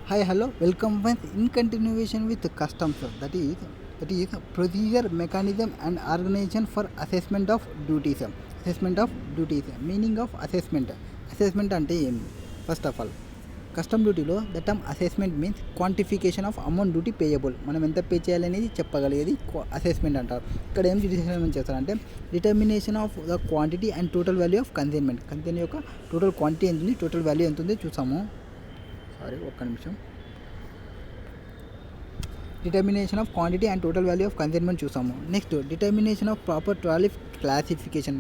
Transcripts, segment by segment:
Hi, hello, welcome friends. In continuation with customs, that is procedure, mechanism, and organization for assessment of duties. Assessment of duties. Meaning of assessment. Assessment అంటే ఏంటి? First of all custom డ్యూటీలో the term assessment means quantification of amount duty payable. మనం ఎంత pay చేయాలనేది చెప్పగలిగేది assessment అంటారు. ఇక్కడ ఏం డిటర్మిన్ చేస్తారంటే determination of the quantity and total value of consignment. Consign యొక్క టోటల్ క్వాంటిటీ ఎంత ఉంది, టోటల్ వాల్యూ ఎంత ఉంది చూసాము. ఒక్క నిమిషం. Determination of quantity and total value of consignment చూసాము. Next determination of proper tariff classification.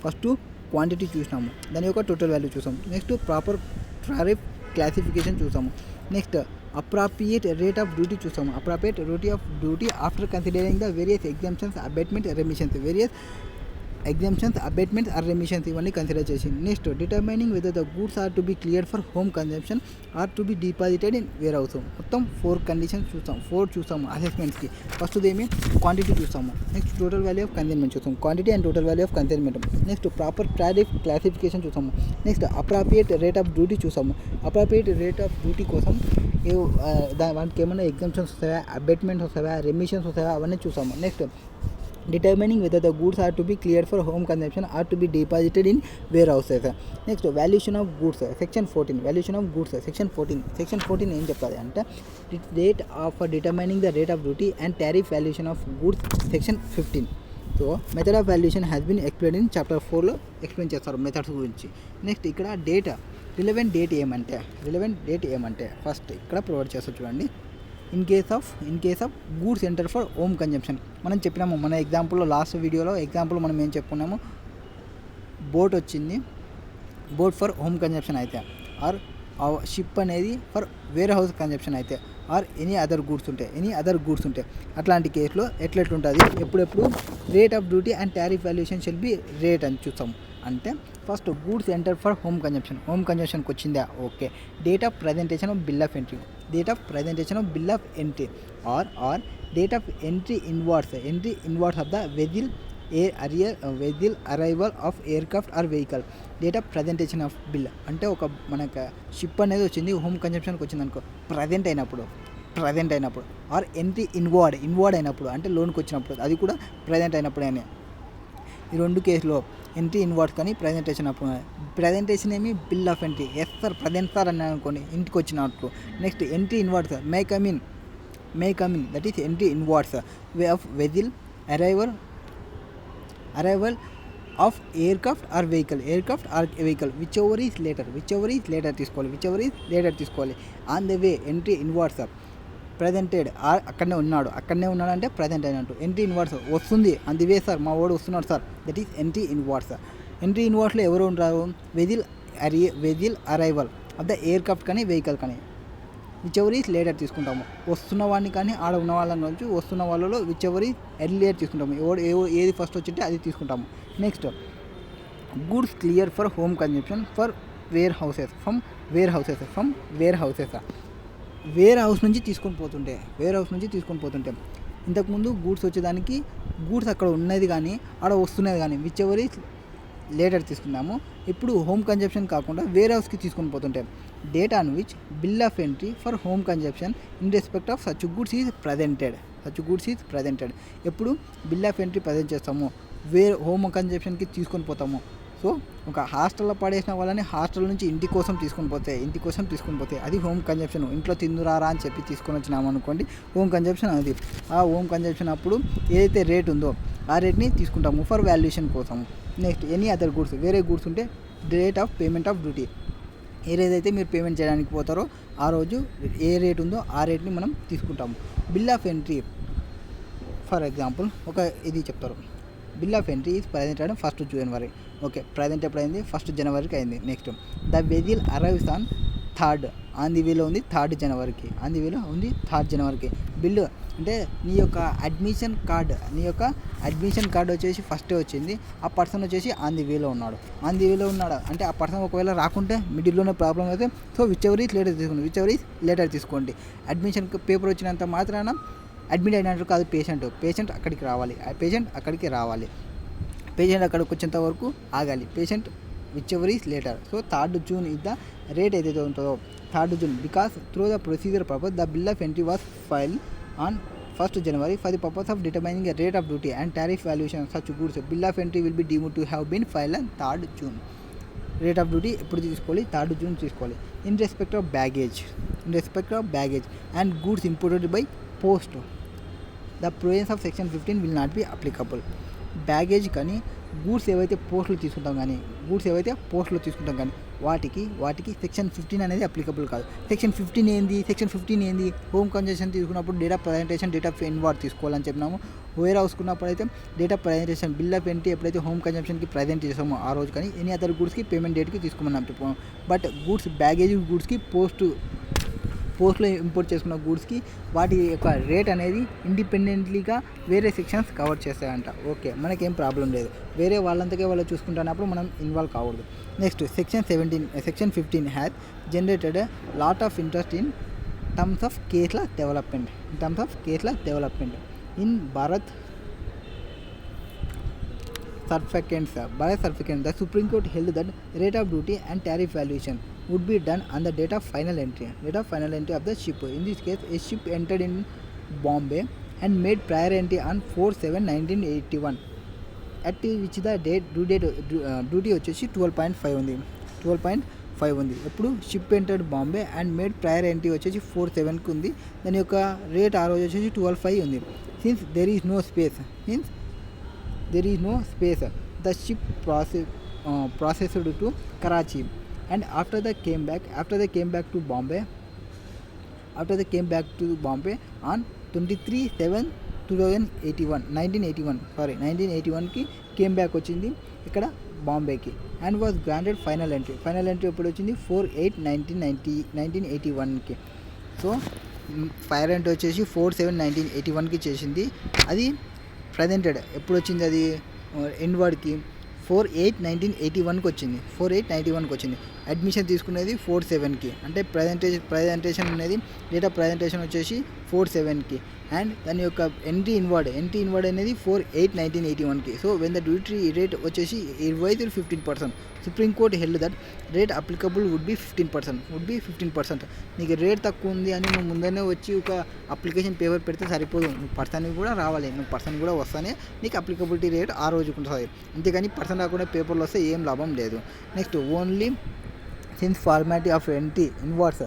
First quantity చూసినాము, దాని యొక్క టోటల్ వాల్యూ చూసాము. నెక్స్ట్ ప్రాపర్ టారిఫ్ క్లాసిఫికేషన్ చూసాము. Next appropriate rate of duty చూసాము. Appropriate rate of duty after considering the various exemptions, abatement, remissions. Exemptions, abatements or remissions ఇవన్నీ consider చేసి. Next determining whether the goods are to be cleared for home consumption or to be deposited in warehouse. మొత్తం 4 conditions చూసాము అసెస్మెంట్స్కి. First ఏమి quantity చూసాము. Next total value of consignment చూసాము. Quantity and total value of consignment. Next proper tariff classification చూసాము. Next appropriate rate of duty చూసాము. Appropriate rate of duty కోసం వాటికి ఏమైనా ఎగ్జామ్షన్స్ వస్తాయా, అబేట్మెంట్స్ వస్తాయా, రెమిషన్స్ వస్తాయా అవన్నీ చూసాము. Next determining whether the goods are to be cleared for home consumption or to be deposited in warehouses. Next valuation of goods section 14. Valuation of goods section 14 ఏం చెప్పాలి అంటే rate of determining the rate of duty and tariff valuation of goods section 15. So method of valuation has been explain in chapter 4లో explain చేస్తారు methods గురించి. Next ఇక్కడ relevant date ఏమంటే first ఇక్కడ provide చేస్తారు చూడండి. In case of goods enter for home consumption మనం చెప్పినాము మన ఎగ్జాంపుల్లో లాస్ట్ వీడియోలో మనం ఏం చెప్పుకున్నాము, బోట్ వచ్చింది, బోట్ ఫర్ హోమ్ కన్జంప్షన్ అయితే ఆర్ షిప్ అనేది ఫర్ వేర్ హౌస్ కన్జంప్షన్ అయితే ఆర్ ఎనీ అదర్ గూడ్స్ ఉంటాయి అట్లాంటి కేసులో ఎట్లెట్లుంటుంది ఎప్పుడెప్పుడు rate of duty and tariff valuation shall be rate అని చూస్తాము. అంటే first goods enter for home కన్జంప్షన్కి వచ్చిందా, okay. Date of presentation of bill of entry or date of entry inwards of the vessel arrival of aircraft or vehicle. Date of presentation of bill అంటే ఒక మనకు ship అనేది వచ్చింది home కన్జంప్షన్కి వచ్చింది అనుకో, present అయినప్పుడు ఆర్ ఎంట్రీ ఇన్వార్డ్ అయినప్పుడు అంటే లోన్కి వచ్చినప్పుడు, అది కూడా ప్రజెంట్ అయినప్పుడు అని. ఈ రెండు కేసులో ఎంట్రీ ఇన్వార్డ్స్ కానీ ప్రజెంటేషన్ ఏమి bill of entry yes sir present sir అని అనుకోండి ఇంటికి వచ్చినట్లు. Next entry inwards may come in that is entry inwards way of vessel arrival of aircraft or vehicle which is later తీసుకోవాలి. On the way entry inwards presented అక్కడనే ఉన్నాడు అంటే present అయినట్టు. Entry ఇన్వార్డ్స్ వస్తుంది అందువే సార్ మా వాడు వస్తున్నాడు సార్, దట్ ఈస్ ఎంట్రీ ఇన్వార్డ్స్లో ఎవరు ఉంటారు, వెజిల్ అరైవల్ ఆఫ్ ద ఎయిర్క్రాఫ్ట్ కానీ వెహికల్ కానీ. విచ్ ఎవర్ ఈస్ లేటర్ తీసుకుంటాము, వస్తున్న వాడిని కానీ ఆడ ఉన్న వాళ్ళని నుంచి వస్తున్న వాళ్ళలో విచ్ ఎవర్ ఈస్ ఎర్లియర్ తీసుకుంటాము, ఏది ఫస్ట్ వచ్చింటే అది తీసుకుంటాము. Next goods clear for home consumption for warehouses warehouse నుంచి తీసుకొని పోతుంటే ఇంతకుముందు గూడ్స్ వచ్చేదానికి గూడ్స్ అక్కడ ఉన్నది కానీ ఆడ వస్తున్నది కానీ విచ్ ఎవర్ ఈస్ లేటర్ తీసుకున్నాము. ఇప్పుడు హోమ్ కన్జంప్షన్ కాకుండా వేర్ హౌస్కి తీసుకొని పోతుంటే date on which bill of entry for home consumption in respect of such goods is presented. ఎప్పుడు బిల్ ఆఫ్ ఎంట్రీ ప్రజెంట్ చేస్తాము, హోమ్ కన్జంప్షన్కి తీసుకొని పోతాము. సో ఒక హాస్టల్లో పడేసిన వాళ్ళని హాస్టల్ నుంచి ఇంటి కోసం తీసుకొని పోతే అది హోమ్ కన్జంప్షన్. ఇంట్లో తిందురారా అని చెప్పి తీసుకొని వచ్చినాము అనుకోండి, హోమ్ కన్జంప్షన్ అది. ఆ హోమ్ కన్జంప్షన్ అప్పుడు ఏదైతే రేట్ ఉందో ఆ రేట్ని తీసుకుంటాము ఫర్ వాల్యుయేషన్ కోసం. నెక్స్ట్ ఎనీ అదర్ గూడ్స్, వేరే గూడ్స్ ఉంటే rate of payment of duty, ఏదైతే మీరు పేమెంట్ చేయడానికి పోతారో ఆ రోజు ఏ రేట్ ఉందో ఆ రేట్ని మనం తీసుకుంటాము. Bill of entry for example ఒక ఇది చెప్తారు, bill of entry is presented 1st January. Okay, present ఎప్పుడు అయింది, 1st Januaryకి అయింది. Next the వెజిల్ arrives on 3rd on the వేలో ఉంది 3rd Januaryకి. బిల్లు అంటే నీ యొక్క అడ్మిషన్ కార్డ్ వచ్చేసి ఫస్టే వచ్చింది, ఆ పర్సన్ వచ్చేసి ఆన్ ది వేలో ఉన్నాడు అంటే ఆ పర్సన్ ఒకవేళ రాకుంటే మిడిల్లోనే ప్రాబ్లం అయితే so which ever is later తీసుకోండి. అడ్మిషన్ పేపర్ వచ్చినంత మాత్రాన అడ్మిట్ అయినట్టు కాదు, పేషెంట్ అక్కడికి రావాలి. పేషెంట్ అక్కడికి వచ్చేంత వరకు ఆగాలి. Patient which ever is later. So 3rd June is the rate ఏదైతే ఉంటుందో 3rd June because through the procedure purpose the bill of entry was file on 1st January for the purpose of determining a rate of duty and tariff valuation of such goods. Bill of entry will be deemed to have been filed on 3rd June. Rate of duty ఎప్పుడు తీసుకోవాలి? 3rd June తీసుకోవాలి. In respect of baggage and goods imported by post the provisions of section 15 will not be applicable. Baggage కానీ goods ఏవైతే పోస్టులో తీసుకుంటాం కానీ వాటికి section 15 అనేది అప్లికబుల్ కాదు. సెక్షన్ 15 ఏంది? హోమ్ కన్జంప్షన్ తీసుకున్నప్పుడు date of presentation, date of inward తీసుకోవాలని చెప్పినాము. వేర్ హౌస్కున్నప్పుడు అయితే date of presentation, bill of entry ఎప్పుడైతే హోమ్ కన్జంప్షన్కి ప్రజెంట్ చేసామో ఆ రోజు కానీ ఎనీ అదర్ గూడ్స్కి పేమెంట్ డేట్కి తీసుకోమని చెప్పాము. బట్ బ్యాగేజ్ గూడ్స్కి పోస్ట్లో ఇంపోర్ట్ చేసుకున్న గూడ్స్కి వాటి యొక్క రేట్ అనేది ఇండిపెండెంట్లీగా వేరే సెక్షన్స్ కవర్ చేస్తాయంట. ఓకే, మనకేం ప్రాబ్లం లేదు. వేరే వాళ్ళంతకే వాళ్ళు చూసుకుంటున్నప్పుడు మనం ఇన్వాల్వ్ కావద్దు. Next section 15 has generated lot of interest in terms of కేస్ల development. In Bharat certificates, the Supreme Court held that rate of duty and tariff valuation would be done on the date of final entry of the ship. In this case, a ship entered in Bombay and made prior entry on 4/7/1981, at which the duty వచ్చేసి 12.5 ఉంది. ఎప్పుడు ship entered Bombay and made prior entry వచ్చేసి 4/7కి ఉంది. దాని యొక్క rate ఆ రోజు వచ్చేసి 12.5 ఉంది. Since there is no space, the ship processed to Karachi, and after they came back to Bombay on 23/7/1981 came back వచ్చింది ఇక్కడ బాంబేకి and was granted final entry ఎప్పుడు వచ్చింది? 4/8/1981కి. సో ఫైర్ ఎంట్రీ వచ్చేసి 4/7/1981కి చేసింది. అది ప్రజెంటెడ్ ఎప్పుడు వచ్చింది? అది ఇన్వర్డ్కి 4/8/1981కి వచ్చింది. అడ్మిషన్ తీసుకునేది 4/7కి. అంటే ప్రజెంటేషన్ అనేది డేట్ ఆఫ్ ప్రజెంటేషన్ వచ్చేసి 4/7కి అండ్ దాని యొక్క ఎంట్రీ ఇన్వర్డ్ అనేది 4/8/1981కి. So when the duty rate వచ్చేసి 15%. Supreme Court held that rate applicable would be 15%. నీకు రేట్ తక్కువ ఉంది అని నువ్వు ముందరనే వచ్చి ఒక అప్లికేషన్ పేపర్ పెడితే సరిపోదు. నువ్వు పర్సన్ కూడా రావాలి, వస్తానే నీకు అప్లికబిలిటీ రేట్ ఆ రోజుకు ఉంటుంది. అంతేగాని పర్సన్ రాకుండా పేపర్లో వస్తే ఏం లాభం లేదు. Next only since formality of entry inwards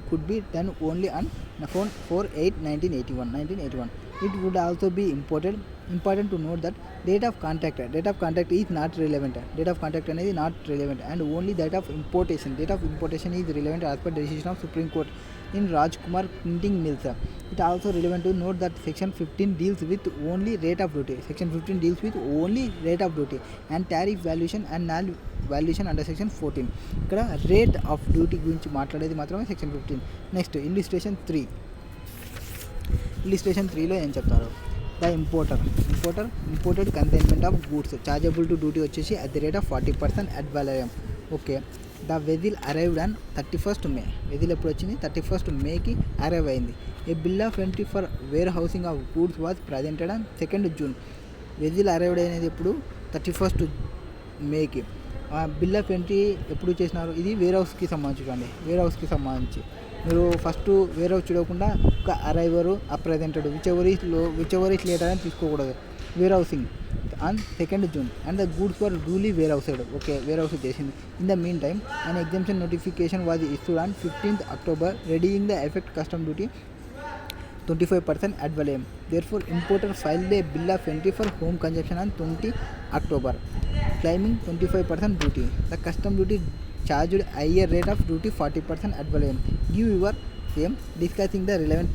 could be done only on 4/8/1981. It would also be important to note that date of contract is not relevant. And only that of importation is relevant as per decision of Supreme Court in Rajkumar Printing Mills. It also relevant to note that section 15 deals with only rate of duty and tariff valuation and null valuation under section 14. ఇక్కడ rate of duty గురించి మాట్లాడేది మాత్రమే section 15. Next illustration 3లో ఏం చెప్తారు? The imported consignment of goods chargeable to duty వచ్చేసి at the rate of 40% ad valorem. Okay, the vessel arrived on 31st May. Vessel ఎప్పుడు వచ్చింది? 31st Mayకి అరైవ్ అయింది. A bill of entry for warehousing of goods was presented on 2nd June. Vessel arrived అనేది ఎప్పుడు? 31st Mayకి. Bill of entry ఎప్పుడు చేసినారు? ఇది wear హౌస్కి సంబంధించి మీరు ఫస్ట్ వేర్ హౌస్ చూడకుండా ఒక arrival or presented which is later అని తీసుకోకూడదు. Warehousing on 2nd June and the goods were duly warehoused. Okay, warehouse చేసింది. In the mean time an exemption notification was issued on 15th October readying the effect custom duty 25% ad valorem. Therefore, importer filed a bill of entry for home consumption on 20 October, claiming 25% duty. The custom duty charged higher rate of duty 40% ad valorem. Give your same discussing the relevant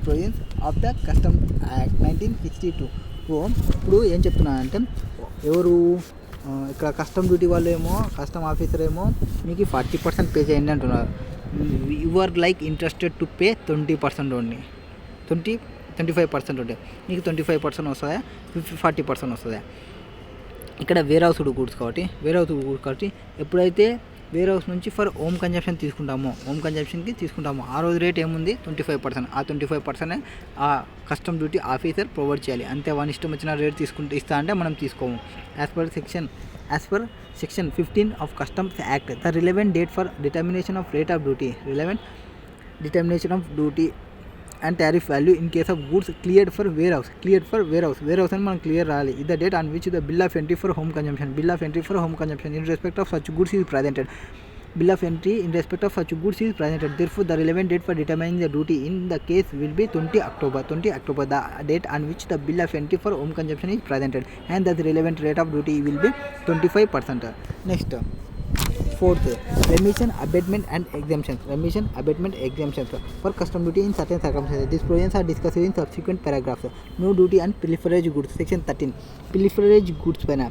provisions of the Custom Act 1962. So ఇప్పుడు ఏం చెప్తున్నానంటే ఎవరు ఇక్కడ custom duty వాళ్ళు ఏమో custom officer ఏమో మీకు 40% pay చేయండి అంటున్నారు. You are like interested to pay 20% only. 25% ఉంటే మీకు 25% వస్తుందా, 40% వస్తుందా? ఇక్కడ వేర్ హౌస్ గూడ్స్ కాబట్టి ఎప్పుడైతే వేర్ హౌస్ నుంచి ఫర్ హోమ్ కన్జంప్షన్కి తీసుకుంటామో ఆ రోజు రేట్ ఏముంది? 25%. ఆ 25% ఆ కస్టమ్ డ్యూటీ ఆఫీసర్ ప్రొవైడ్ చేయాలి. అంతే వాని ఇష్టం వచ్చిన రేట్ ఇస్తా అంటే మనం తీసుకోము. As per section as per section 15 of Customs Act. The relevant date for determination of rate of duty, relevant determination of duty and tariff value in case of goods cleared for warehouse అని మనం clear రావాలి. Is the date on which the bill of entry for home consumption in respect of such goods is presented. Bill of entry in respect of such goods is presented. Therefore, the relevant date for determining the duty in the case will be 20 October, the date on which the bill of entry for home consumption is presented, and the relevant rate of duty will be 25%. Next, fourth, remission, abatement and exemptions. For custom duty in certain circumstances. These provisions are discussed in subsequent paragraphs. No duty on pilferage goods. Section 13. Pilferage goods పైన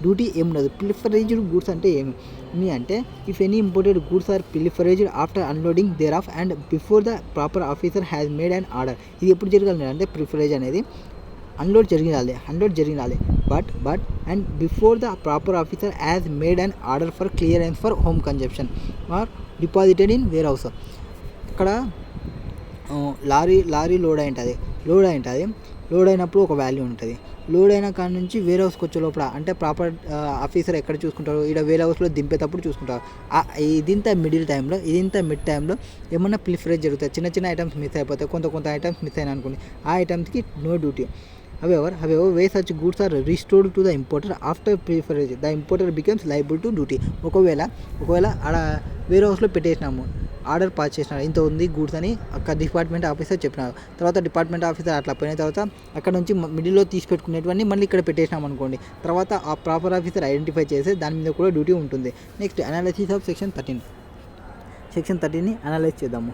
duty ఏం ఉండదు. Pilferaged goods అంటే ఏమి అంటే if any imported goods are pilferaged after unloading there of and before the proper officer has made an order. ఇది ఎప్పుడు జరగాలి అంటే ప్రిఫరేజ్ అనేది అన్లోడ్ జరిగినాలి but and before the proper officer has made an order for clearance for home consumption or deposited in warehouse. ఇక్కడ lorry load అయింటుంది. Load అయినప్పుడు ఒక వాల్యూ ఉంటుంది. లోడ్ అయిన కాడ నుంచి వేర్ హౌస్కి వచ్చే లోపల అంటే ప్రాపర్ ఆఫీసర్ ఎక్కడ చూసుకుంటారు, ఇక్కడ వేర్ హౌస్లో దింపేటప్పుడు చూసుకుంటారు. ఇదింత మిడ్ టైంలో ఏమన్నా ప్రిఫరేజ్ జరుగుతాయి. చిన్న ఐటమ్స్ మిస్ అయిపోతాయి. కొంత ఐటమ్స్ మిస్ అయినా అనుకోండి, ఆ ఐటమ్స్కి no duty. However, where such goods are restored to the importer after preference, the importer becomes liable to duty. ఒకవేళ ఆడ వేరే హౌస్లో పెట్టేసినాము, ఆర్డర్ పాస్ చేసినాడు, ఇంత ఉంది గూడ్స్ అని అక్కడ డిపార్ట్మెంట్ ఆఫీసర్ చెప్పినారు. తర్వాత డిపార్ట్మెంట్ ఆఫీసర్ అట్లా పోయిన తర్వాత అక్కడ నుంచి మిడిల్లో తీసి పెట్టుకునేటువంటి మళ్ళీ ఇక్కడ పెట్టేసినాం అనుకోండి, తర్వాత ఆ ప్రాపర్ ఆఫీసర్ ఐడెంటిఫై చేసి దాని మీద కూడా డ్యూటీ ఉంటుంది. నెక్స్ట్, అనాలిసిస్ ఆఫ్ సెక్షన్ 13ని అనలైజ్ చేద్దాము.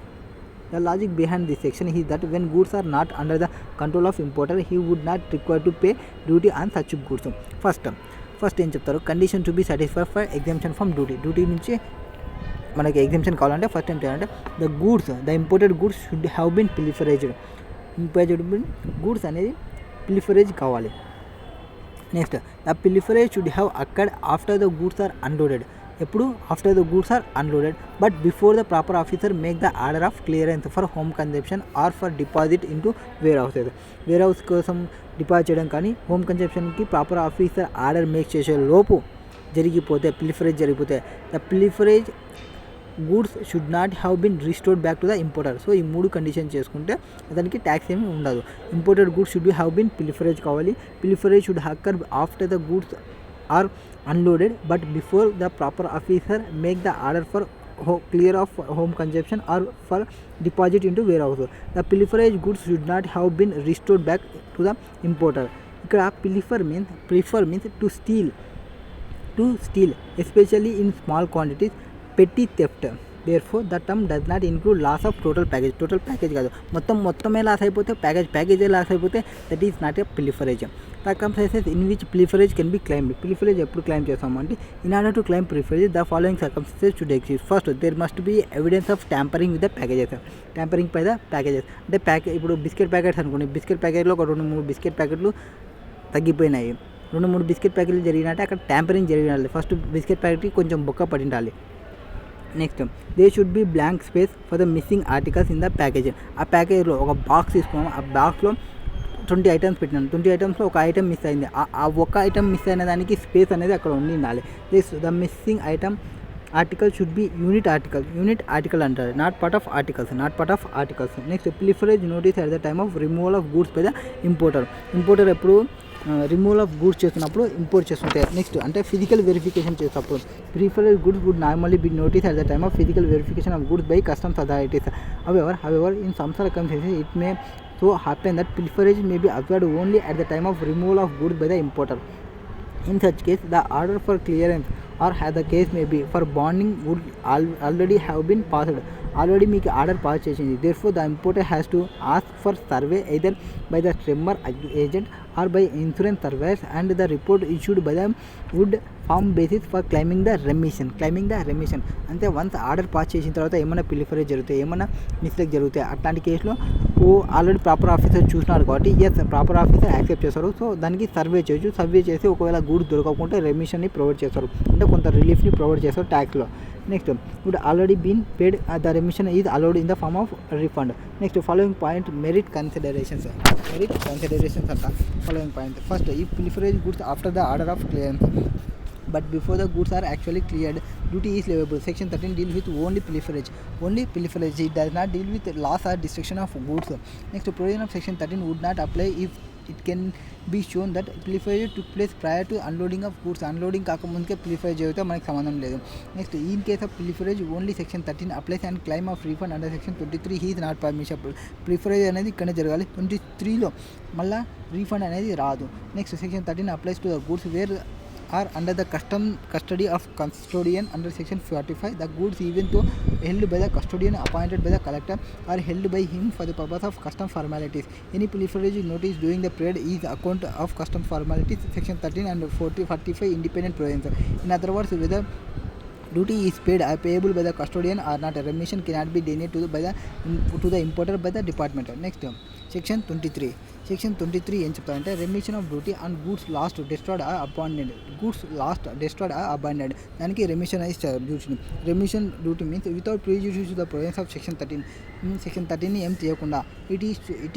The logic behind this section is that when goods are not under the control of importer, he would not require to pay duty on such goods. First ఏం చెప్తారు, condition to be satisfied for exemption from duty నుంచి మనకి exemption కావాలంటే first ఏం చేయాలంటే the imported goods should have been imported goods అనేది pilferage కావాలి. Next, the pilferage should have occurred after the goods are unloaded. ఎప్పుడు after the goods are unloaded but before the proper officer make the order of clearance for home consumption or for deposit into warehouse కోసం deposit చేయడం కానీ home కన్జంప్షన్కి proper officer order make చేసే లోపు pilferage జరిగిపోతే the pilferage goods should not have been restored back to the importer. So ఈ 3 condition చేసుకుంటే అతనికి ట్యాక్స్ ఏమీ ఉండదు. Imported goods should have been pilferage కావాలి. Pilferage should occur after the goods are unloaded but before the proper officer make the order for clear of home consumption or for deposit into warehouse. The pilferage goods should not have been restored back to the importer. Ikkada prefer means to steal especially in small quantities, petty theft. Therefore the term does not include loss of total package కాదు, మొత్తమే loss అయిపోతే ప్యాకేజే loss అయిపోతే that is not a pilferage. Circumstances in which pilferage can be claimed. Pilferage ఎప్పుడు claim చేస్తాము అంటే in order to claim pilferage the following circumstances should exist. First, there must be evidence of tampering with the packages. Tampering పై the packages అంటే ఇప్పుడు biscuit packets అనుకోండి, biscuit ప్యాకెట్లో ఒక 2-3 biscuit ప్యాకెట్లు తగ్గిపోయినాయి. 2-3 బిస్కెట్ ప్యాకెట్లు జరిగినట్టే అక్కడ ట్యాంపరింగ్ జరిగినాలి. ఫస్ట్ బిస్కెట్ ప్యాకెట్కి కొంచెం బొక్క పడి ఉండాలి. Next, they should be blank space for the missing articles in the package. ఆ ప్యాకేజ్లో ఒక బాక్స్ తీసుకున్నాము, ఆ బాక్స్లో 20 ఐటమ్స్ పెట్టినాను. 20 ఐటమ్స్లో ఒక ఐటమ్ మిస్ అయింది. ఆ ఒక్క ఐటమ్ మిస్ అయిన దానికి స్పేస్ అనేది అక్కడ ఉండాలి. The missing item article should be unit article అంటారు, not part of articles. Next, pilferage notice at the time of removal of goods by the importer ఎప్పుడు రిమూవల్ ఆఫ్ గూడ్స్ చేస్తున్నప్పుడు import చేస్తుంటే. Next అంటే physical verification చేసినప్పుడు pilferage goods would normally be notice at the time of physical verification of goods by customs authorities. However, in some circumstances it may so happen that pilferage may be observed only at the time of removal of goods by the importer. In such case, the order for clearance or as the case may be for bonding would already have been passed. Already మీకు order pass చేసింది. Therefore, the importer has to ask for survey either by the trimmer agent or by insurance surveyors, and the report issued by them would form basis for claiming the remission. అంటే once order pass చేసిన తర్వాత ఏమైనా ప్రిఫరేజ్ జరుగుతాయి, ఏమైనా mistake జరుగుతాయి, అట్లాంటి కేసులో already proper officer చూసినారు కాబట్టి ప్రాపర్ ఆఫీసర్ యాక్సెప్ట్ చేస్తారు. సో దానికి సర్వే చేసి ఒకవేళ గూడ్స్ దొరకకుంటే రెమిషన్ని ప్రొవైడ్ చేస్తారు, అంటే కొంత రిలీఫ్ని ప్రొవైడ్ చేస్తారు ట్యాక్స్లో. Next, would already been paid, the remission is allowed in the form of refund. Next, following point, merit considerations. Merit considerations are the following point. First, if pilferage goods after the order of clearance but before the goods are actually cleared, duty is leviable. Section 13 deals with only pilferage. Only pilferage. It does not deal with loss or destruction of goods. Next, provision of section 13 would not apply if it can be shown that pilferage took place prior to unloading of goods. Unloading కాకముందుకే pilferage అయితే మనకి సంబంధం లేదు. Next, in case of pilferage only section 13 applies and claim of refund under section 23 is not permissible. pilferage అనేది ఇక్కడనే జరగాలి. 23లో మళ్ళీ refund అనేది రాదు. Next, section 13 applies to the goods where are under the custody of custodian under section 45. The goods, even though held by the custodian appointed by the collector, are held by him for the purpose of custom formalities. Any pilferage notice during the period is account of custom formalities. Section 13 and 45 independent provisions. In other words, whether duty is paid or payable by the custodian or not, a remission cannot be denied to the importer by the department. Next, section 23. Section 23 ఏం చెప్తారంటే, remission of duty and goods lost destroyed or abandoned. Goods lost destroyed or abandoned, దానికి remission అయితే duty. Remission duty means without prejudice to the provisions of section 13. Section 13ని ఏం చేయకుండా it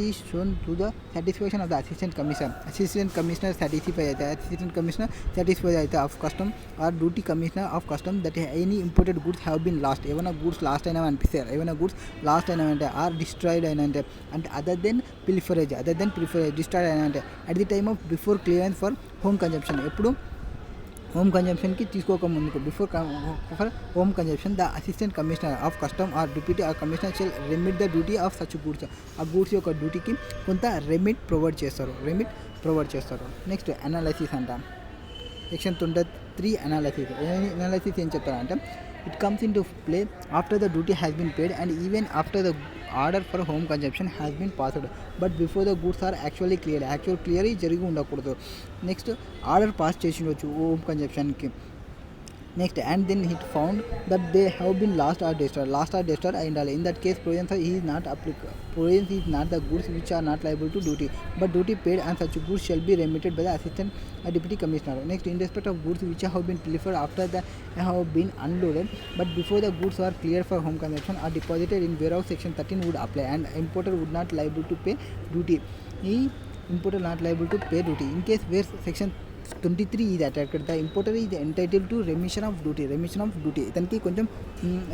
is shown to the satisfaction of the assistant commissioner. Assistant commissioner satisfy అయితే, assistant commissioner satisfy అయితే of custom or duty commissioner of custom that any imported goods have been lost. ఏమైనా goods lost అయినా అనిపిస్తారు, ఏమైనా goods lost అయినా అంటే are destroyed అయినా అంటే అదర్ దెన్ pilferage, డిస్ట్రాయిడ్ అయినా అంటే at the time of before clearance for home consumption. ఎప్పుడు హోమ్ కన్జంప్షన్కి తీసుకోకముందుకు, before for home consumption, the assistant commissioner of custom or deputy or commissioner shall remit the duty of such goods. ఆ goods యొక్క డ్యూటీకి కొంత remit provide చేస్తారు. Next, analysis అంట. Section 23 analysis ఏం చెప్తారంటే, it comes into play after the duty has been paid and even after the order for home consumption has been passed, but before the goods are actually cleared. Actual clear జరిగి ఉండకూడదు. Next, order pass చేసి ఉండొచ్చు home కన్జంప్షన్కి. Next, and then it found that they have been lost or destroyed అయి ఉండాలి. In that case, provisions is not applicable. Provisions is not the goods which are not liable to duty, but duty paid and such goods shall be remitted by the assistant deputy commissioner. Next, in respect of goods which have been pilfered after they have been unloaded, but before the goods are cleared for home consumption are deposited in warehouse, section 13 would apply and importer would not liable to pay duty. In case where section 23 is attacked, the importer is entitled to remission of duty. ఇతనికి కొంచెం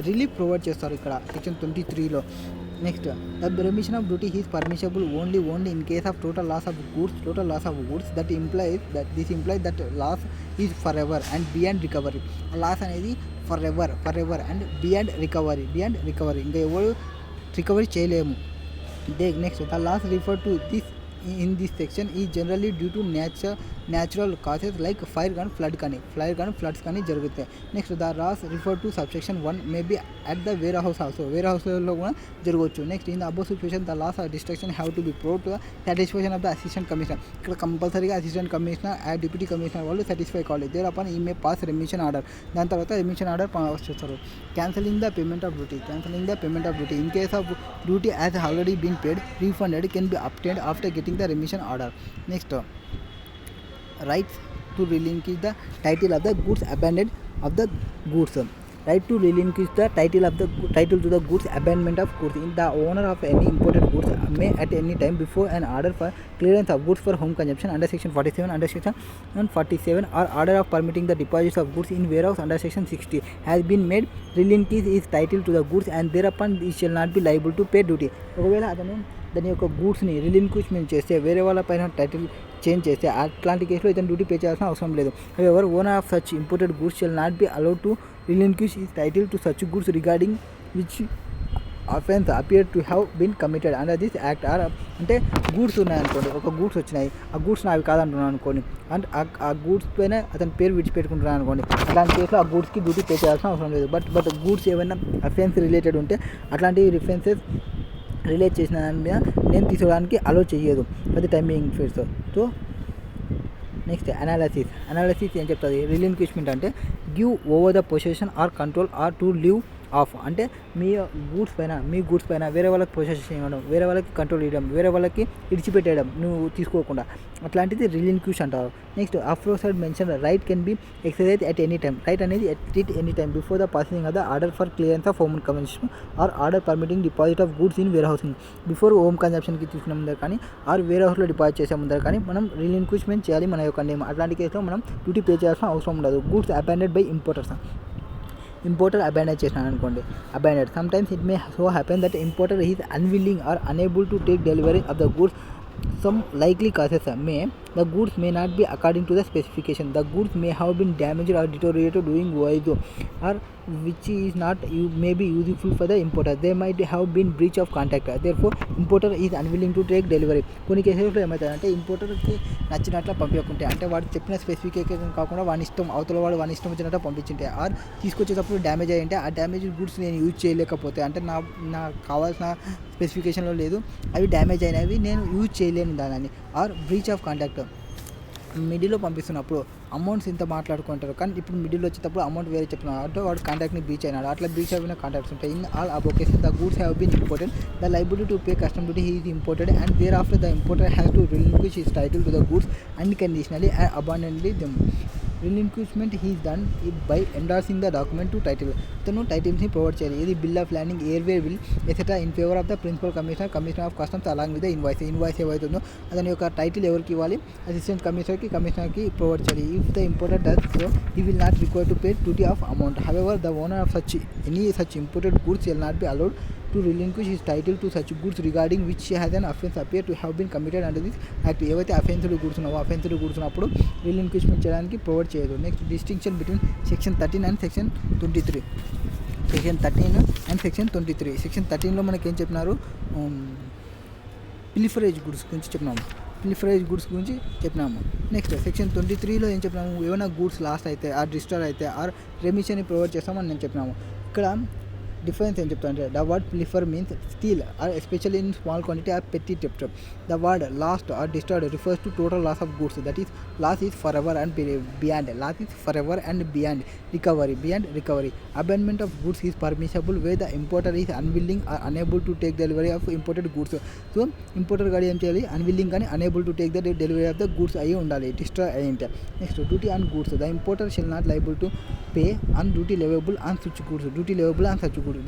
relief provide చేస్తారు ఇక్కడ section 23లో. Next, the remission of duty is permissible only in case of total loss of goods that implies that loss is forever and beyond recovery. Loss అనేది forever and beyond recovery. ఇంకా ఎవరు recovery చేయలేము. Next, the loss refer to this in this section is generally due to natural causes like fire gun floods కానీ జరుగుతాయి. Next, the loss refer to subsection 1 may be at the వేర్ హౌస్లో కూడా జరగవచ్చు. Next, in the above situation the loss or destruction have to be proved to the satisfaction of the assistant commissioner. ఇక్కడ కంపల్సరీగా assistant commissioner and deputy commissioner వాళ్ళు satisfy కావాలి. Thereupon ఈ may pass remission order. దాని తర్వాత remission order pass చేస్తారు. Cancelling the payment of duty in case of duty has already been paid, refunded can be obtained after getting the remission order. Next, rights to relinquish the title of the goods abandoned of the goods. Right to relinquish the title to the goods abandonment of goods. In the owner of any imported goods may at any time before an order for clearance of goods for home consumption under section 47 or order of permitting the deposits of goods in warehouse under section 60 has been made, relinquish his title to the goods and thereupon he shall not be liable to pay duty. ఒకవేళ అతను దాని యొక్క గూడ్స్ని relinquishment చేస్తే, వేరే వాళ్ళ పైన title change చేస్తే, అట్లాంటి కేసులో ఇతను డ్యూటీ పే చేయాల్సిన అవసరం లేదు. Ever owner of such imported goods shall not be allowed to relinquish his title to such goods regarding which offence appear to have been committed under this act. అంటే goods ఉన్నాయనుకోండి, ఒక goods వచ్చినాయి, ఆ goods నావి కాదంటున్నాను అనుకోండి, and ఆ goods పైన అతని పేరు విడిచిపెట్టుకుంటున్నాను అనుకోండి, అట్లాంటి కేసులో ఆ గూడ్స్కి డ్యూటీ పే చేయాల్సిన అవసరం లేదు. బట్ గూడ్స్ ఏమైనా అఫెన్స్ రిలేటెడ్ ఉంటే అట్లాంటి రిఫరెన్సెస్ రిలేట్ చేసిన దాని మీద నేను తీసుకోవడానికి అలో చేయదు అది timing fares. So next, analysis ఏం చెప్తుంది? రిలింక్విష్మెంట్ అంటే give over the position or control or to leave off అంటే మీ గూడ్స్ పైన వేరే వాళ్ళకి ప్రొసెస్ చేయడం, వేరే వాళ్ళకి కంట్రోల్ ఇవ్వడం, వేరే వాళ్ళకి ఇడిచిపెట్టేయడం నువ్వు తీసుకోకుండా, అట్లాంటిది రిలింక్విష్ అంటారు. Next aforesaid mention right can be exercise at any time. Right అనేది at any time before the passing of the order for clearance of home consumption or order permitting deposit of goods in warehousing. Before home కన్జంప్షన్కి తీసుకునే ముందర కానీ are wear హౌస్లో deposit చేసే ముందర కానీ మనం రిలింక్విష్మెంట్ చేయాలి మన యొక్క నేమ్. అట్లాంటి కేసులో మనం డ్యూటీ పే చేయాల్సిన అవసరం ఉండదు. Goods abandoned by importer abandon చేసినాను అనుకోండి, abandoned. Sometimes it may so happen that importer is unwilling or unable to take delivery of the goods. Some likely causes the goods may not be according to the specification. The goods may have been damaged or deteriorated during voyage or which is not may be useful for the importer. They might have been breach of contract. Therefore, importer is unwilling to take delivery. కొన్ని కేసుల్లో ఏమవుతుందంటే ఇంపోర్టర్కి నచ్చినట్లు పంపించకుంటే, అంటే వాడు చెప్పిన specification కాకుండా వాని ఇష్టం, అవతల వాడు వాని ఇష్టం వచ్చినట్టు పంపించింటే ఆర్ తీసుకొచ్చేటప్పుడు డ్యామేజ్ అయ్యింటే ఆ డ్యామేజ్ గూడ్స్ నేను యూజ్ చేయలేకపోతే, అంటే నాకు కావాల్సిన స్పెసిఫికేషన్లో లేదు, అవి డ్యామేజ్ అయినవి నేను యూజ్ చేయలేను దానిని, ఆర్ బ్రీచ్ ఆఫ్ కాంటాక్ట్. మిడిల్లో పంపిస్తున్నప్పుడు అమౌంట్స్ ఇంత మాట్లాడుకుంటారు, కానీ ఇప్పుడు మిడిల్లో వచ్చేటప్పుడు అమౌంట్ వేరే చెప్తున్నారు, అంటే వాడు కాంటాక్ట్ని బ్రీచ్ అయినాడు, అట్లా బ్రీచ్ అయిన కాంటాక్ట్స్ ఉంటాయి. In all above cases the goods have been imported, the liability to pay custom duty is imported and thereafter the importer has to relinquish his title to the goods unconditionally and abandonly them. Relinquishment is done by endorsing the document to title. అతను టైటిల్స్ని provide చేయాలి. ఇది bill of landing, airway bill etcetera in favour of the principal commissioner of customs along with the invoice ఏవైతుందో అతని యొక్క title ఎవరికి ఇవ్వాలి, assistant కమిషనర్కి provide చేయాలి. If the importer does so he will not require to pay duty of amount. However, the owner of any such imported goods shall not be allowed to relinquish his title to such goods regarding which has an offence appear to have been committed under this act. ఏవైతే offensed goods ఉన్నప్పుడు relinquishment చేయడానికి provide చేయదు. Next distinction between section 13 and section 23. Section 13 and section 23. Section 13లో మనకి ఏం చెప్పినారు, పిలిఫరేజ్ goods గురించి చెప్పినాము. నెక్స్ట్ సెక్షన్ 23లో ఏం చెప్పినాము, ఏమైనా గూడ్స్ లాస్ట్ అయితే ఆర్ డిస్ట్రాయ్ అయితే ఆర్ రెమిషన్ని ప్రొవైడ్ చేస్తామని నేను చెప్పినాము. ఇక్కడ డిఫరెన్స్ ఏం చెప్తా అంటే the word pilfer means steal or especially in small quantity or petty theft. The word lost or destroyed refers to total loss of goods, that is loss is forever and beyond recovery. Abandonment of goods is permissible way the importer is unwilling or unable to take delivery of imported goods. So importer గాడి ఏం చేయాలి, unwilling కానీ unable to take the delivery of the goods అయ్యి ఉండాలి, destroy అయ్యింటే. Next duty on goods, the importer shall not liable to pay on duty leviable on such goods.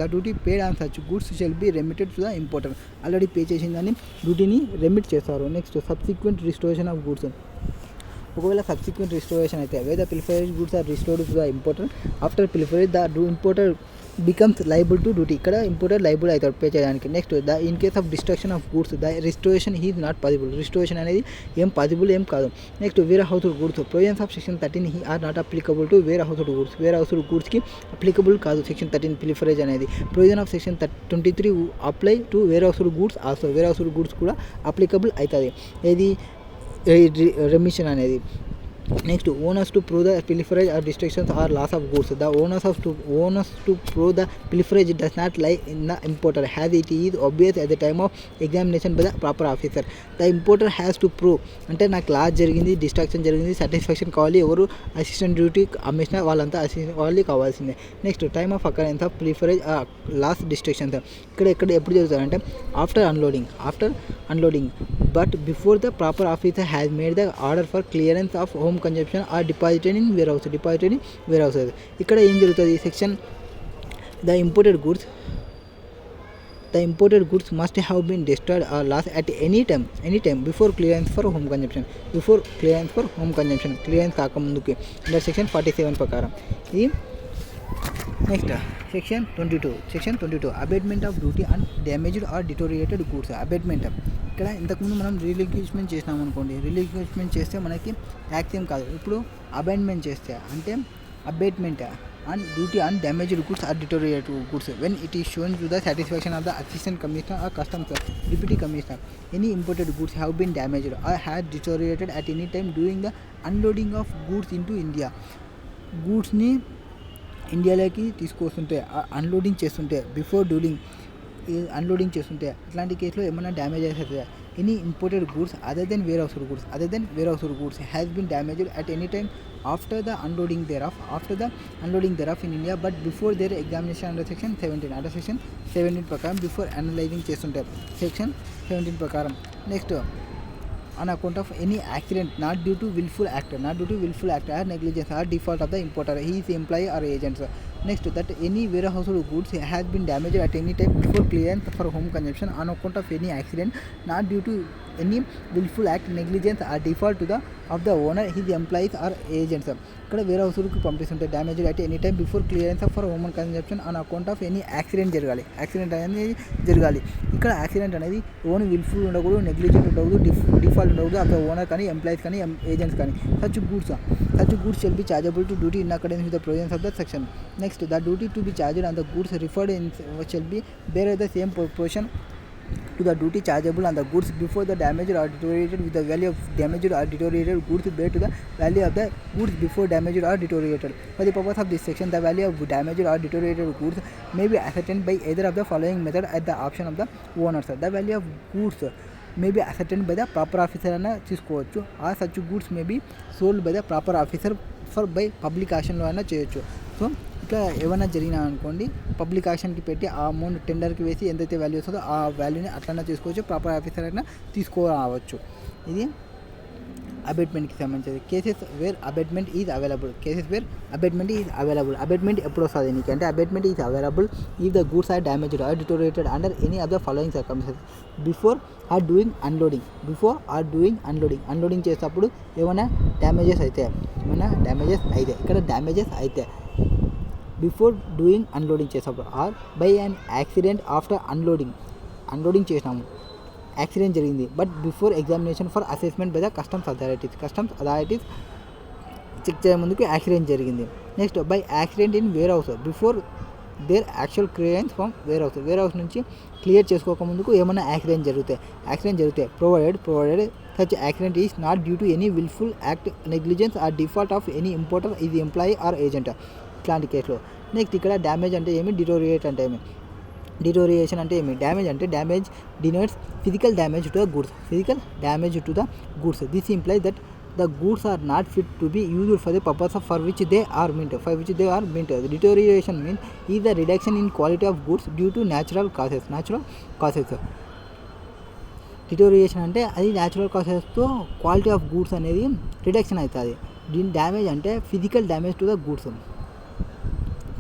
The duty paid on such goods shall be remitted to the importer. Already pay చేసిందని డ్యూటీని remit చేస్తారు. Next subsequent restoration of goods. ఒకవేళ subsequent restoration అయితే where the pilfered goods are restored to the importer after pilferage the importer becomes liable to duty. ఇక్కడ importer liable అవుతాడు pay చేయడానికి. Next in case of destruction of goods the restoration is not possible. Restoration అనేది ఏం possible ఏం కాదు. Next warehoused goods provisions of section 13 are not applicable to warehoused గూడ్స్కి applicable కాదు section 13 pilferage అనేది. Provision of section 23 apply to warehoused goods also. Warehoused goods కూడా applicable అవుతుంది ఏది రెమిషన్ అనేది. Next, owners to prove the pilferage or destructions or loss of goods. The owners to prove the pilferage does not lie in the importer, as it is obvious at the time of examination by the proper officer. The importer has to prove, అంటే నాకు loss జరిగింది, distraction జరిగింది, satisfaction కావాలి, ఎవరు assistant duty commissioner వాళ్ళంతా వాళ్ళు కావాల్సిందే. Next time of occurrence of pilferage loss destructions. ఇక్కడ ఎప్పుడు జరుగుతారంటే after unloading but before the proper officer has made the order for clearance of home consumption or deposited in warehouse. ఇక్కడ ఏం జరుగుతుంది, section the imported goods must have been destroyed or lost at any time before clearance for home consumption. Clearance కాకముందుకి under section 47 ప్రకారం. ఇది next section 22 abatement of duty and damaged or deteriorated goods. Abatement ఇక్కడ ఇంతకుముందు మనం relinquishment చేసినాం అనుకోండి, relinquishment చేస్తే మనకి ట్యాక్స్ ఏం కాదు. ఇప్పుడు అబేట్మెంట్ చేస్తే అంటే abatement and duty and damaged goods or deteriorated goods when it is shown to the satisfaction of the assistant commissioner or customs deputy commissioner. Any imported goods have been damaged or have deteriorated at any time during the unloading of goods into India. గూడ్స్ని ఇండియాలోకి తీసుకొస్తుంటే unloading చేస్తుంటే before during unloading చేస్తుంటే అట్లాంటి కేసులో ఏమైనా damages అవుతాయి. Any imported goods other than warehoused goods has been damaged at any time after the unloading thereof in India but before their examination under section 17 ప్రకారం before analysing చేస్తుంటారు section 17 ప్రకారం. Next on account of any accident not due to willful act or negligence or default of the importer, his employee or agents. Next, that any warehouse goods has been damaged at any time before clearance for home consumption on account of any accident not due to any willful act, negligence or default to the of the owner, his employees or agents. ఇక్కడ వేరే హౌస్కి పంపిస్తుంటే damaged అయితే any time before clearance for human consumption on account of any accident అనేది జరగాలి. ఇక్కడ accident అనేది own wilful ఉండకూడదు, నెగ్లిజెంట్ ఉండకూడదు, డిఫాల్ట్ ఉండకూడదు అక్కడ ఓనర్ కానీ ఎంప్లాయీస్ కానీ ఏజెంట్స్ కానీ. Such goods shall be chargeable to duty in accordance with the provisions of the section. Next, the duty to be charged on the goods referred in shall be bear the same proportion to the duty chargeable on the goods before the damaged or deteriorated with the value of damaged or deteriorated goods bear to the value of the goods before damaged or deteriorated. For the purpose of this section, the value of damaged or deteriorated goods may be ascertained by either of the following method at the option of the owners. The value of goods may be ascertained by the proper officer అన్న తీసుకోవచ్చు, or such goods may be sold by the proper officer by public action లో అయినా చేయొచ్చు. So ఇట్లా ఏమైనా జరిగినా అనుకోండి, public యాక్షన్కి పెట్టి ఆ అమౌంట్ టెండర్కి వేసి ఎంతైతే వాల్యూ వస్తుందో ఆ వాల్యూని అట్లనే తీసుకోవచ్చు, ప్రాపర్ ఆఫీసర్ అయినా తీసుకోవచ్చు. ఇది అబేట్మెంట్కి సంబంధించింది. Cases where abatement is available. Abatement ఎప్పుడు వస్తుంది నీకు అంటే, abatement is available if the goods are damaged or deteriorated under any of the following circumstances before or doing unloading. Unloading చేసేటప్పుడు ఏమైనా డ్యామేజెస్ అయితే ఇక్కడ డ్యామేజెస్ అయితే బిఫోర్ డూయింగ్ అన్లోడింగ్ చేసినప్పుడు, or by an accident after unloading చేసినాము, accident జరిగింది but before examination for assessment by the customs authorities check చేయడం ముందుకు యాక్సిడెంట్ జరిగింది. Next, by accident in warehouse before their actual clearance from warehouse నుంచి clear చేసుకోక ముందుకు ఏమైనా accident జరిగితే provided such accident is not due to any wilful act, negligence or default of any importer is employee or agent. ఇట్లాంటి కేసులో. Next, ఇక్కడ damage అంటే ఏమి, డిటోరియేషన్ అంటే ఏమి. Damage denotes physical damage to the goods. This implies that the goods are not fit to be used for the purpose for which they are meant. Deterioration means is the reduction in quality of goods due to natural causes. Deterioration అంటే అది natural కాసెస్తో quality of goods అనేది reduction అవుతుంది. దీని damage అంటే physical damage to the goods.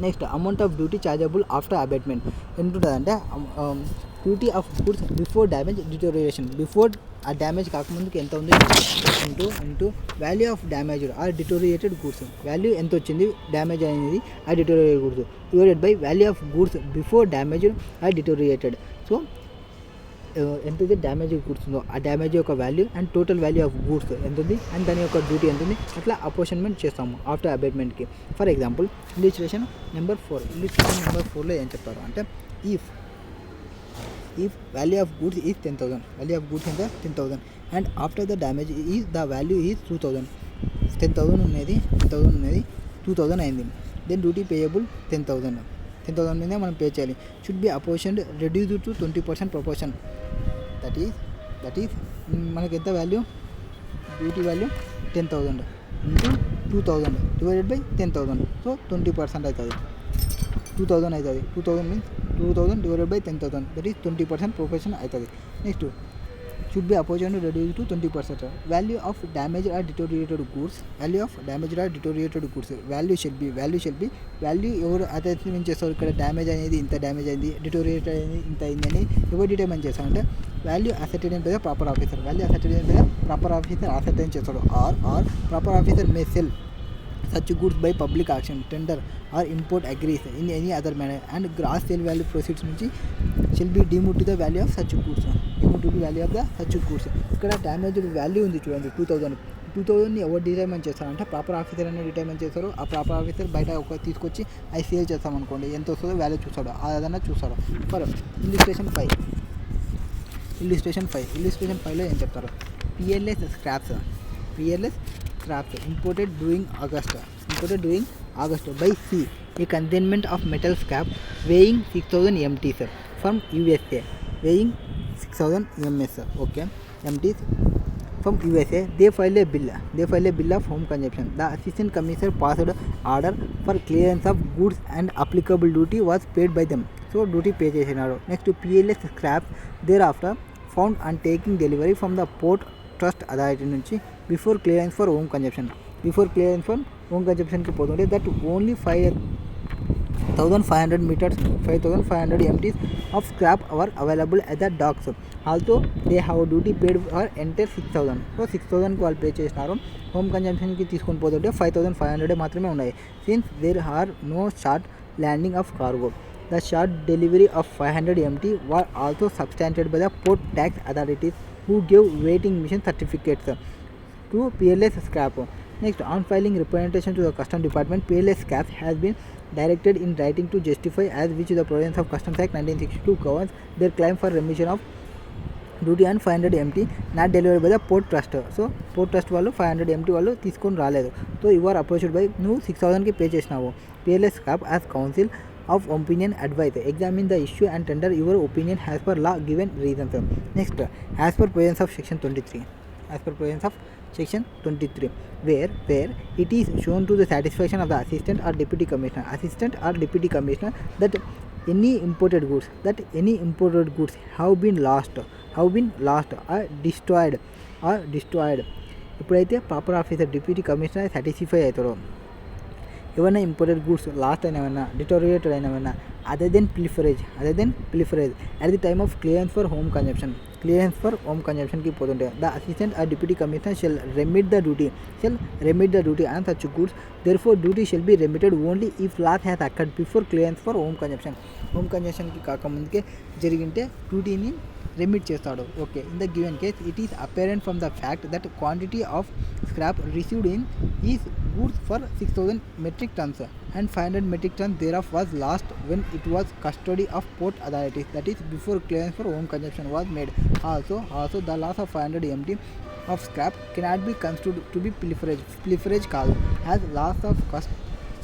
Next, amount of duty chargeable after abatement ఎంత ఉంటుందంటే, duty of goods before damage deterioration, before ఆ డ్యామేజ్ కాకముందుకు ఎంత ఉంది into value of damaged or deteriorated goods. Value ఎంత వచ్చింది డ్యామేజ్ అనేది ఆ deteriorated goods divided by value of goods before damaged or deteriorated. So ఎంతైతే డ్యామేజ్ గూడ్స్ ఉందో ఆ డ్యామేజ్ యొక్క value and total value of goods ఎంత ఉంది అండ్ దాని యొక్క డ్యూటీ ఎంత ఉంది అట్లా అపోర్షన్మెంట్ చేస్తాము ఆఫ్టర్ అబేట్మెంట్కి. ఫర్ ఎగ్జాంపుల్, ఇల్లుస్ట్రేషన్ నెంబర్ 4లో ఏం చెప్తారు అంటే, if value of goods is 10,000, value of goods ఎంత 10,000 and after the damage is the value is 2,000. 10,000 ఉన్నది 2,000 అయింది. దెన్ డ్యూటీ పేయబుల్ 10,000 మీదే మనం పే చేయాలి. Should be apportioned reduced to 20% proportion. That is మనకి ఎంత value, duty value 10,000 into 2,000 divided by 10,000. So 20% అవుతుంది. 2,000 అవుతుంది. 2,000 means 2,000 divided by 10,000 that is 20% proportion అవుతుంది. Next, should be opportunity reduced to 20%. Value of damaged or deteriorated goods. Value shall be ఎవరు attention చేస్తారు. ఇక్కడ damage అనేది ఇంత డ్యామేజ్ అయింది, deteriorate అనేది ఇంత అయిందని ఎవరు డిటర్మైన్ చేస్తారంటే value ascertain by the proper officer. Ascertain చేస్తాడు. Or proper officer may sell such goods by public auction, tender or import agrees in any other manner and gross sale value proceeds నుంచి shall be deemed to the value of such goods. ఇక్కడ damage value ఉంది చూడండి 2,000ని ఎవరు determine చేస్తారంటే proper officer అనేది determine చేస్తారు. ఆ proper officer బయట ఒక తీసుకొచ్చి అది సేల్ చేస్తామనుకోండి, ఎంత వస్తుందో వాల్యూ చూస్తాడు, అదన్నా చూస్తాడు. ఫర్ ఇల్లుస్ట్రేషన్ 5లో ఏం చెప్తారు, PLS scraps imported during August by sea, a consignment of metal scrap weighing 6,000 MTs from USA weighing 6000 ms. Okay, MTs from USA. They filed a bill of home consumption. The assistant commissioner passed order for clearance of goods and applicable duty was paid by them. So duty pay చేసినారు. Next, PLS scraps thereafter found on taking delivery from the port trust authority నుంచి before clearance for home consumption. Before clearance for home consumption కి పోతుంటే that only 5,500 MTs of scrap were available at the docks. Although they have duty paid for entire 6,000. So 6,000కి వాళ్ళు pay చేసినారు. Home కన్జంప్షన్కి తీసుకొని పోతుంటే 5,500 మాత్రమే ఉన్నాయి. Since there are no short landing of cargo. The short delivery of 500 MT were also substantiated by the port tax authorities who gave waiting mission certificates to PLS scrap. Next, on filing representation to the Customs Department, PLS scrap has been directed in writing to justify as which the provisions of Customs Act 1962 governs their claim for remission of duty and 500 MT not delivered by the port trust. So port trust వాళ్ళు 500 MT వాళ్ళు తీసుకొని రాలేదు. So you are approached by నువ్వు 6,000కి pay చేసినావు. PLS scrap as counsel of opinion advice examine the issue and tender your opinion as per law given reasons. Next, as per provisions of section 23, where it is shown to the satisfaction of the assistant or deputy commissioner that any imported goods have been lost or destroyed. ఇప్పుడైతే proper officer deputy commissioner satisfy అవుతారో ఏమైనా imported goods lost అయినవన్నా deteriorated అయినవన్నా other than pilferage at the time of clearance for home కన్జంప్షన్కి పోతుంటే the assistant or deputy commissioner shall remit the duty and such goods therefore duty shall be remitted only if loss has occurred before clearance for home కన్జంప్షన్కి కాకముందుకే జరిగింటే డ్యూటీని remit చేస్తాడు. Okay, in the given case it is apparent from the fact that quantity of scrap received in is goods for 6,000 metric tons and 500 metric tons thereof was lost when it was custody of port authorities, that is before clearance for home consumption was made. Also the loss of 500 MT of scrap cannot be considered to be pilferage cause, as loss of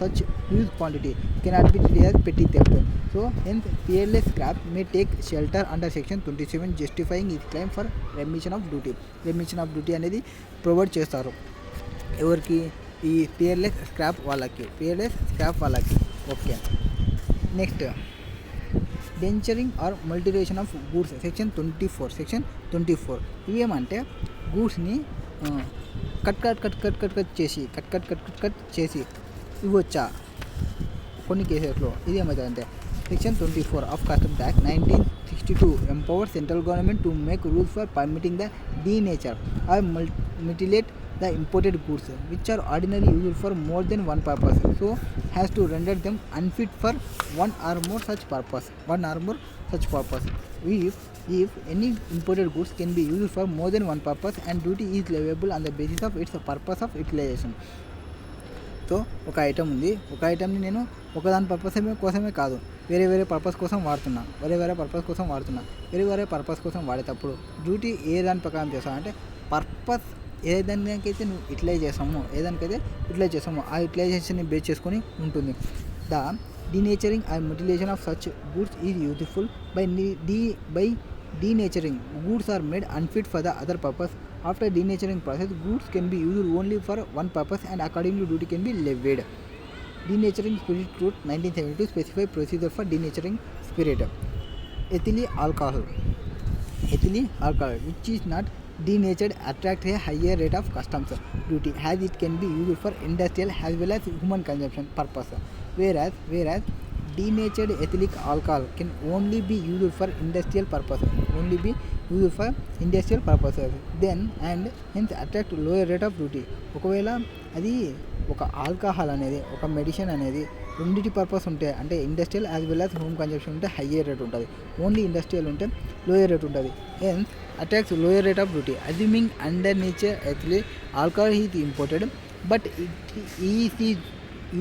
such huge quantity cannot be treated as petty theft. So hence PLS scrap may take shelter under section 27 justifying its claim for remission of duty అనేది provide చేస్తారు. ఎవరికి? ఈ PLS scrap వాళ్ళకి. Okay, next denaturing or multiplication of goods section 24 ఇవేమంటే గూడ్స్ని cut చేసి ఇవ్వచ్చా కొన్ని కేసెస్లో. ఇది ఏమవుతుందంటే section 24 of customs act 1962 empowers central government to make rules for permitting the denature or mutilate the imported goods which are ordinarily used for more than one purpose, so has to render them unfit for one or more such purpose. If any imported goods can be used for more than one purpose and duty is leviable on the basis of its purpose of utilization. So ఒక item ఉంది, ఒక ఐటమ్ని నేను ఒకదాని కోసమే కాదు వేరే purpose కోసం వాడుతున్నా. వేరే పర్పస్ కోసం వాడేటప్పుడు డ్యూటీ ఏ దాని ప్రకారం చేస్తాను అంటే పర్పస్ ఏదానికైతే నువ్వు యూటిలైజ్ చేస్తామో ఆ యూటిలైజేషన్ని బేస్ చేసుకొని ఉంటుంది. The denaturing and mutilation of such goods is useful by denaturing. Goods are made unfit for the other purpose. After denaturing process, goods can be used only for one purpose and accordingly duty can be levied. Denaturing spirit code 1972 specify procedure for denaturing spirit. Ethyl alcohol which is not denatured attract a higher rate of customs duty as it can be used for industrial as well as human consumption purpose, whereas denatured ethylic alcohol can only be used for industrial purposes, then and hence attract lower rate of duty. ఒకవేళ అది ఒక alcohol అనేది ఒక medicine అనేది రెండింటి purpose ఉంటే అంటే industrial as well as home consumption ఉంటే హయ్యర్ రేట్ ఉంటుంది, ఓన్లీ ఇండస్ట్రియల్ ఉంటే లోయర్ రేట్ ఉంటుంది. Hence attracts lower rate of duty. Assuming under nature ethylic alcohol is imported but it is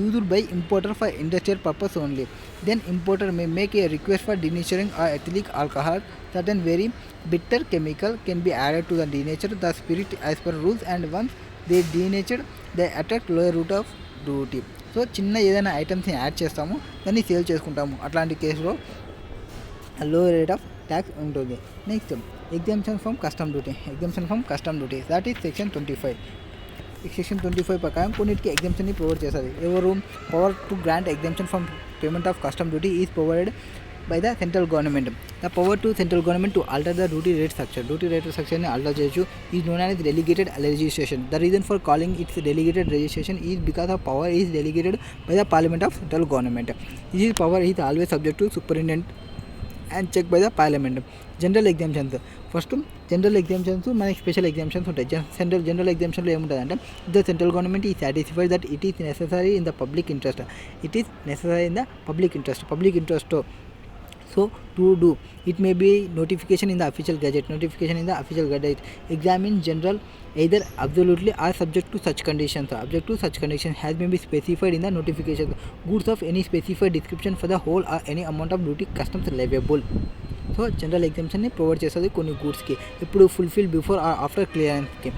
used by importer for industrial purpose only, then importer may make a request for denaturing or ethylic alcohol. Certain very bitter chemical can be added to the denature the spirit as per rules, and once they denatured they attract lower rate of duty. So చిన్న ఏదైనా ఐటమ్స్ని add చేస్తాము, దాన్ని sale చేసుకుంటాము. అట్లాంటి కేసులో low rate of tax ఉంటుంది. Next exemption from custom duty that is section 25. Section 25 ప్రకారం కొన్నిటికి ఎగ్జామ్షన్ని ప్రొవైడ్ చేస్తుంది. ఎవరు? Power to grant exemption from payment of custom duty is provided by the central government. The power to central government to alter the duty rate స్ట్రక్చర్ని alter చేయొచ్చు is known as delegated legislation. The reason for calling its delegated legislation is because of power is delegated by the parliament of central government. This power is always subject to superintendent and check by the parliament. General exemptions. First general exemptions, మనకి special exemptions ఉంటాయి. General ఎగ్జామ్షన్లో ఏముంటుంది అంటే the central government is satisfied that it is necessary in the public interest. So to do it may be notification in the official gazette. Exam in general either absolutely or subject to such conditions has been be specified in the notification. Goods of any specified description for the whole or any amount of duty customs leviable. So general ఎగ్జామ్షన్ని provide చేస్తుంది కొన్ని గూడ్స్కి. ఇప్పుడు fulfil before or after క్లియరెన్స్కి.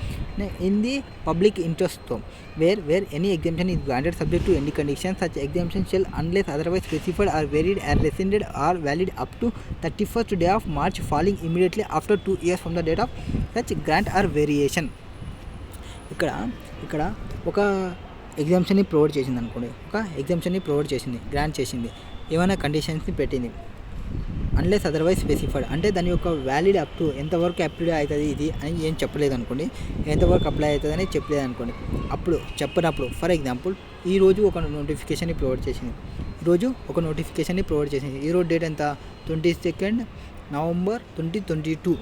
In the public ఇంట్రెస్ట్తో where any exemption is granted subject to any condition such exemption shall unless otherwise specified or varied or rescinded or valid up to 31st day of March falling immediately after 2 years from the date of such grant or variation. ఇక్కడ ఒక ఎగ్జామ్షన్ని provide చేసింది అనుకోండి. Grant చేసింది, ఏమైనా కండిషన్స్ని పెట్టింది. Unless otherwise specified అంటే దాని యొక్క వ్యాలిడ్ అప్ టు ఎంతవరకు అప్లై అవుతుంది ఇది అని ఏం చెప్పలేదు అనుకోండి, ఎంతవరకు అప్లై అవుతుంది అని చెప్పలేదు అనుకోండి. అప్పుడు చెప్పినప్పుడు ఫర్ ఎగ్జాంపుల్ ఈరోజు ఒక నోటిఫికేషన్ని ప్రొవైడ్ చేసింది. ఈరోజు డేట్ ఎంత? 22nd November 2022.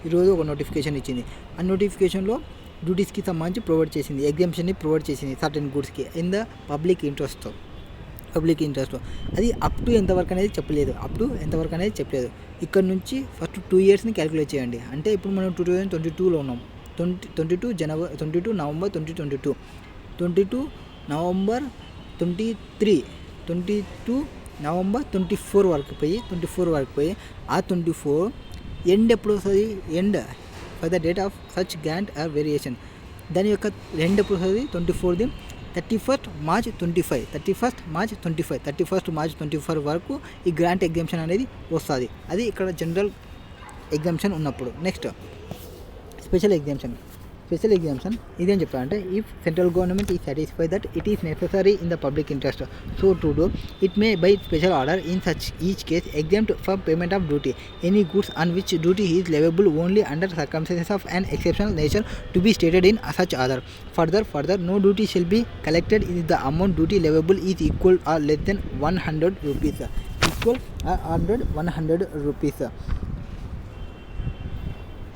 ఈరోజు ఒక నోటిఫికేషన్ ఇచ్చింది. ఆ నోటిఫికేషన్లో డ్యూటీస్కి సంబంధించి ప్రొవైడ్ చేసింది, ఎగ్జామ్షన్ని ప్రొవైడ్ చేసింది సర్టెన్ గూడ్స్కి ఇన్ ద పబ్లిక్ ఇంట్రెస్ట్. అది అప్ టు ఎంతవరకు అనేది చెప్పలేదు. ఇక్కడ నుంచి ఫస్ట్ 2 yearsని క్యాలిక్యులేట్ చేయండి. అంటే ఇప్పుడు మనం 2022లో ఉన్నాం. 22 November 2022, 22 November 23, 22 November 24 వరకు పోయి ఆ 24 ఎండ్ ఎప్పుడు వస్తుంది? End for the date of such grant or variation. దాని యొక్క ఎండ్ ఎప్పుడు వస్తుంది? 24th March 25, 31st March 25 వరకు ఈ గ్రాంట్ ఎగ్జామ్షన్ అనేది వస్తుంది. అది ఇక్కడ జనరల్ ఎగ్జామ్షన్ ఉన్నప్పుడు. నెక్స్ట్ స్పెషల్ ఎగ్జామ్షన్ ఇదేం చెప్పారంటే if central government is satisfied that it is necessary in the public interest so to do it may by special order in such each case exempted for payment of duty any goods on which duty is leviable only under circumstances of an exceptional nature to be stated in such order. Further, no duty shall be collected if the amount duty levable is equal or less than 100 rupees.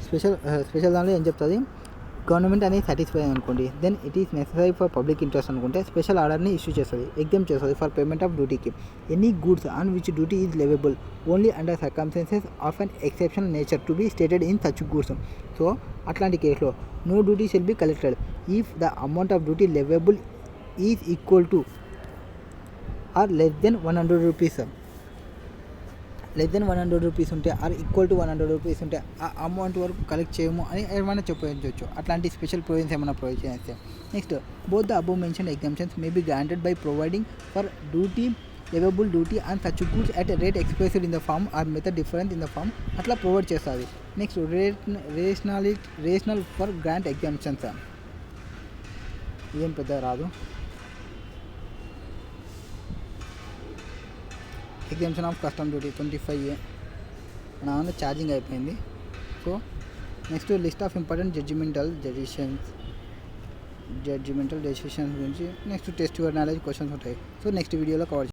Special దానిలో ఏం చెప్తుంది? Government అనేది satisfy అనుకోండి, then it is necessary for public interest అనుకుంటే special ఆర్డర్ని issue చేస్తుంది, exempt చేస్తుంది for payment of డ్యూటీకి any goods on which duty is leviable only under circumstances of an exceptional nature to be stated in such goods. So అట్లాంటి కేసులో no duty shall be collected if the amount of duty leviable is equal to or less then 100 rupees. ఉంటే are equal to 100 rupees ఉంటే ఆ amount వరకు collect చేయము అని ఏమైనా చెప్పవచ్చు. అట్లాంటి స్పెషల్ ప్రొవిజన్స్ ఏమైనా ప్రొవైడ్ చేస్తే. Next both the above mention exemptions may be granted by providing for duty leviable duty and such goods at rate expressed in the form or method different in the form అట్లా provide చేస్తుంది. Next rational for grant exemptions ఏం పెద్ద రాదు. Exemption of custom duty 25A నా charging అయిపోయింది. So next list of important judgemental decisions గురించి next test your knowledge questions ఉంటాయి. So next వీడియోలో కవర్